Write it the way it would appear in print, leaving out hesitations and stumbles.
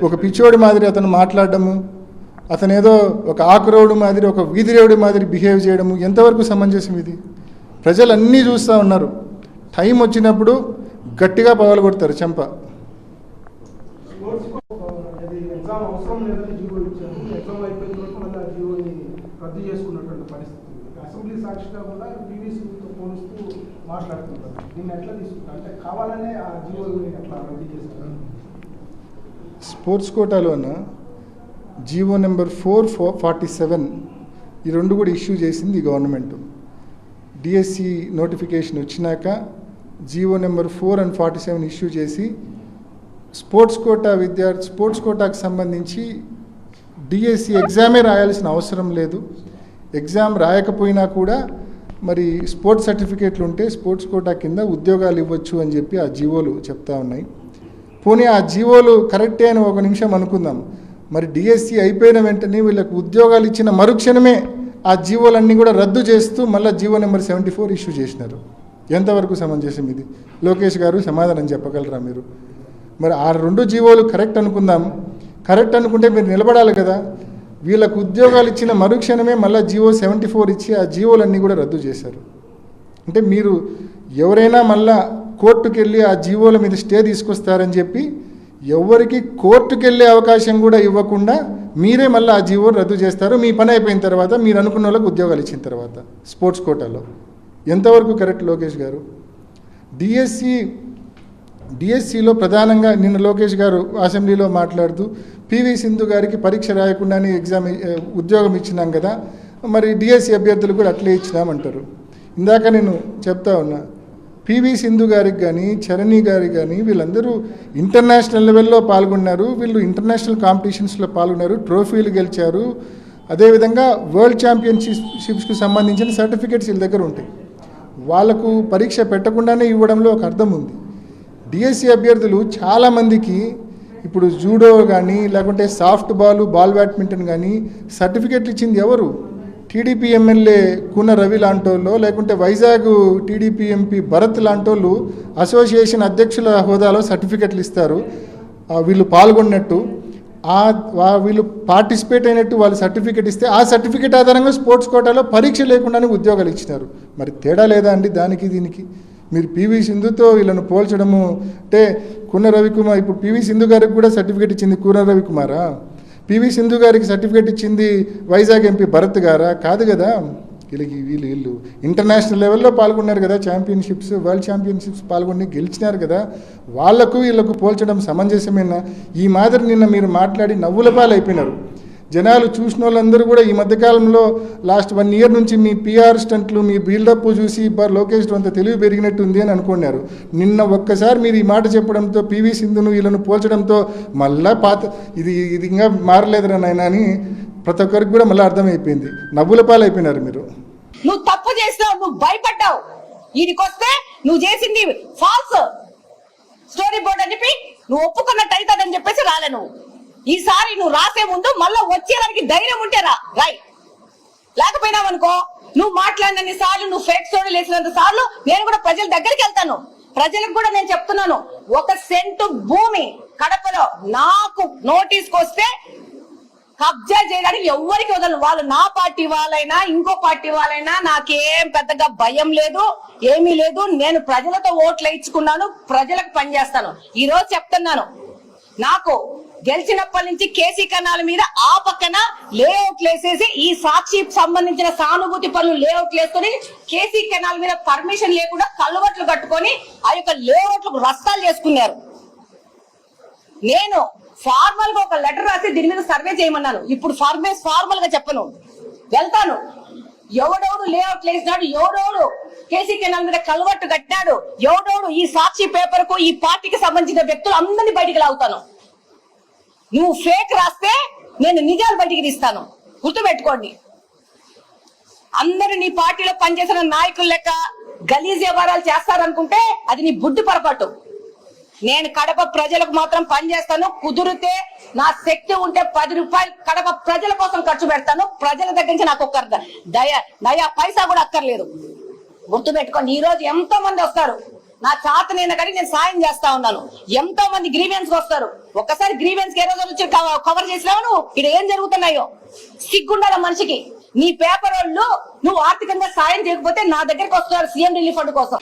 ఒక పిచ్చోడి మాదిరి అతను మాట్లాడడము, అతను ఏదో ఒక ఆకురవుడు మాదిరి, ఒక వీధిరేవుడి మాదిరి బిహేవ్ చేయడము ఎంతవరకు సమంజసం ఇది? ప్రజలు అన్నీ చూస్తూ ఉన్నారు. టైం వచ్చినప్పుడు గట్టిగా పగలగొడతారు చెంప. అసెంబ్లీ సాక్షిగా కూడా పీవీసీతో పోలుస్తూ మాట్లాడుతుంటారు. దీన్ని ఎట్లా తీసుకుంటారు? అంటే కావాలనే ఆ జీవోని ఎట్లా రద్దు చేస్తారు? స్పోర్ట్స్ కోటాలోన జీవో నెంబర్ 447 ఈ రెండు కూడా ఇష్యూ చేసింది ఈ గవర్నమెంట్. డిఎస్సి నోటిఫికేషన్ వచ్చినాక జీవో నెంబర్ 4 and 47 ఇష్యూ చేసి స్పోర్ట్స్ కోటాకు సంబంధించి డిఎస్సి ఎగ్జామే రాయాల్సిన అవసరం లేదు. ఎగ్జామ్ రాయకపోయినా కూడా మరి స్పోర్ట్స్ సర్టిఫికేట్లు ఉంటే స్పోర్ట్స్ కోటా కింద ఉద్యోగాలు ఇవ్వచ్చు అని చెప్పి ఆ జీవోలు చెప్తా ఉన్నాయి. పోనీ ఆ జీవోలు కరెక్టే అని ఒక నిమిషం అనుకుందాం. మరి డిఎస్సి అయిపోయిన వెంటనే వీళ్ళకు ఉద్యోగాలు ఇచ్చిన మరుక్షణమే ఆ జీవోలన్నీ కూడా రద్దు చేస్తూ మళ్ళీ జీవో నెంబర్ 74 ఇష్యూ చేసినారు. ఎంతవరకు సమంజసం ఇది? లోకేష్ గారు సమాధానం చెప్పగలరా మీరు? మరి ఆ రెండు జీవోలు కరెక్ట్ అనుకుందాం. కరెక్ట్ అనుకుంటే మీరు నిలబడాలి కదా. వీళ్ళకు ఉద్యోగాలు ఇచ్చిన మరుక్షణమే మళ్ళీ జీవో 74 ఇచ్చి ఆ జీవోలన్నీ కూడా రద్దు చేశారు. అంటే మీరు ఎవరైనా మళ్ళా కోర్టుకు వెళ్ళి ఆ జీవోల మీద స్టే తీసుకొస్తారని చెప్పి ఎవరికి కోర్టుకు వెళ్ళే అవకాశం కూడా ఇవ్వకుండా మీరే మళ్ళీ ఆ జీవో రద్దు చేస్తారు. మీ పని అయిపోయిన తర్వాత మీరు అనుకున్న వాళ్ళకి ఉద్యోగాలు ఇచ్చిన తర్వాత స్పోర్ట్స్ కోటాలో ఎంతవరకు కరెక్ట్ లోకేష్ గారు? డిఎస్సిలో ప్రధానంగా నిన్న లోకేష్ గారు అసెంబ్లీలో మాట్లాడుతూ పివి సింధు గారికి పరీక్ష రాయకుండానే ఉద్యోగం ఇచ్చినాం కదా, మరి డిఎస్సి అభ్యర్థులు కూడా అట్లే ఇచ్చినామంటారు. ఇందాక నేను చెప్తా ఉన్నా, పివి సింధు గారికి కానీ చరణి గారికి కానీ వీళ్ళందరూ ఇంటర్నేషనల్ లెవెల్లో పాల్గొన్నారు. వీళ్ళు ఇంటర్నేషనల్ కాంపిటీషన్స్లో పాల్గొన్నారు, ట్రోఫీలు గెలిచారు. అదేవిధంగా వరల్డ్ ఛాంపియన్షిప్స్కి సంబంధించిన సర్టిఫికేట్స్ వీళ్ళ దగ్గర ఉంటాయి. వాళ్లకు పరీక్ష పెట్టకుండానే ఇవ్వడంలో ఒక అర్థం ఉంది. డిఎస్సి అభ్యర్థులు చాలామందికి ఇప్పుడు జూడో కానీ లేకుంటే సాఫ్ట్ బాల్ బ్యాడ్మింటన్ కానీ సర్టిఫికెట్లు ఇచ్చింది ఎవరు? టీడీపీ ఎమ్మెల్యే కూన రవి లాంటోళ్ళు, లేకుంటే వైజాగ్ టీడీపీ ఎంపీ భరత్ లాంటోళ్ళు అసోసియేషన్ అధ్యక్షుల హోదాలో సర్టిఫికెట్లు ఇస్తారు. వీళ్ళు పాల్గొన్నట్టు, వీళ్ళు పార్టిసిపేట్ అయినట్టు వాళ్ళు సర్టిఫికెట్ ఇస్తే ఆ సర్టిఫికెట్ ఆధారంగా స్పోర్ట్స్ కోటాలో పరీక్ష లేకుండానే ఉద్యోగాలు ఇచ్చినారు. మరి తేడా లేదా అండి దానికి దీనికి? మీరు పివి సింధుతో వీళ్ళను పోల్చడము అంటే కూన రవికుమార్, ఇప్పుడు పివి సింధు గారికి కూడా సర్టిఫికేట్ ఇచ్చింది కూన రవికుమారా? పివి సింధు గారికి సర్టిఫికేట్ ఇచ్చింది వైజాగ్ ఎంపీ భరత్ గారా? కాదు కదా. వీళ్ళు ఇంటర్నేషనల్ లెవెల్లో పాల్గొన్నారు కదా, వరల్డ్ ఛాంపియన్షిప్స్ పాల్గొని గెలిచినారు కదా. వాళ్లకు వీళ్ళకు పోల్చడం సమంజసమేనా? ఈ మాదిరి నిన్న మీరు మాట్లాడి నవ్వుల పాలు అయిపోయినారు. జనాలు చూసిన వాళ్ళందరూ కూడా ఈ మధ్యకాలంలో లాస్ట్ 1 year నుంచి మీ పిఆర్ స్టంట్లు, మీ బిల్డప్ చూసి లోకేష్ అంత తెలివి పెరిగినట్టుంది అని అనుకున్నారు. నిన్న ఒక్కసారి మీరు ఈ మాట చెప్పడంతో పివి సింధును వీళ్ళను పోల్చడంతో మళ్ళా ఇది ఇంకా మారలేదురా నాయన అని ప్రతి ఒక్కరికి కూడా మళ్ళీ అర్థమైపోయింది. నవ్వుల పాలు అయిపోయినారు మీరు. నువ్వు తప్పు చేసినావు, నువ్వు భయపడ్డావు. ఈడికొస్తే నువ్వు చేసింది ఫాల్స్ స్టోరీ బోర్డ్ అని చెప్పి నువ్వు ఒప్పుకున్నట్టు అవుతుందని చెప్పేసి రాలే. నువ్వు ఈసారి నువ్వు రాసే ముందు మళ్ళా వచ్చేదానికి ధైర్యం ఉంటే రాయ్. లేకపోయినావనుకో, నువ్వు మాట్లాడినన్ని సార్లు, నువ్వు ఫేక్ స్టోరీలు వేసినంత సార్లు నేను కూడా ప్రజల దగ్గరికి వెళ్తాను. ప్రజలకు కూడా నేను చెప్తున్నాను, 1 సెంటు భూమి కడపలో నాకు నోటీస్కి వస్తే కబ్జా చేయడానికి ఎవరికి వదలను. వాళ్ళు నా పార్టీ వాళ్ళైనా ఇంకో పార్టీ వాళ్ళైనా నాకేం పెద్దగా భయం లేదు, ఏమీ లేదు. నేను ప్రజలతో ఓట్లు వేయించుకున్నాను, ప్రజలకు పనిచేస్తాను. ఈ రోజు చెప్తున్నాను, నాకు గెలిచినప్పటి నుంచి కేసీ కెనాల్ మీద ఆ పక్కన లేఅవుట్లు వేసేసి ఈ సాక్షికి సంబంధించిన సానుభూతి పనులు లేఅవుట్లు వేసుకొని కేసీ కెనాల్ మీద పర్మిషన్ లేకుండా కల్వర్ట్లు కట్టుకొని ఆ యొక్క లేఅవుట్లకు రస్తాలు చేసుకున్నారు. నేను ఫార్మల్ గా ఒక లెటర్ రాసి దీని మీద సర్వే చేయమన్నాను. ఇప్పుడు ఫార్మల్ గా చెప్పను, వెళ్తాను. ఎవడెవడు లేఅవుట్లు వేసినాడు, ఎవడెవడు కేసీ కెనాల్ మీద కల్వర్ట్ కట్టినాడు, ఎవడెవడు ఈ సాక్షి పేపర్ కు ఈ పార్టీకి సంబంధించిన వ్యక్తులు అందరినీ బయటికి లాగుతాను. నువ్వు ఫేక్ రాస్తే నేను నిజాలు బయటికి తీస్తాను, గుర్తుపెట్టుకోండి. అందరూ నీ పార్టీలో పనిచేసిన నాయకుల లెక్క గలీజ్ వ్యవహారాలు చేస్తారనుకుంటే అది నీ బుద్ధి పొరపాటు. నేను కడప ప్రజలకు మాత్రం పనిచేస్తాను. కుదిరితే నా శక్తి ఉంటే 10 రూపాయలు కడప ప్రజల కోసం ఖర్చు పెడతాను. ప్రజల దగ్గర నుంచి నాకు ఒక్క నయా పైసా కూడా అక్కర్లేదు, గుర్తుపెట్టుకోండి. ఈ రోజు ఎంతో మంది వస్తారు నా చాతనైనా కానీ నేను సాయం చేస్తా ఉన్నాను. ఎంతో మంది గ్రీవెన్స్ వస్తారు, ఒక్కసారి గ్రీవెన్స్ ఏ రోజు వచ్చి కవర్ చేసినావు నువ్వు. ఇక్కడ ఏం జరుగుతున్నాయో సిగ్గుండాల మనిషికి. నీ పేపర్ వాళ్ళు నువ్వు ఆర్థికంగా సాయం చేయకపోతే నా దగ్గరకు వస్తున్నారు సీఎం రిలీఫ్ ఫండ్ కోసం.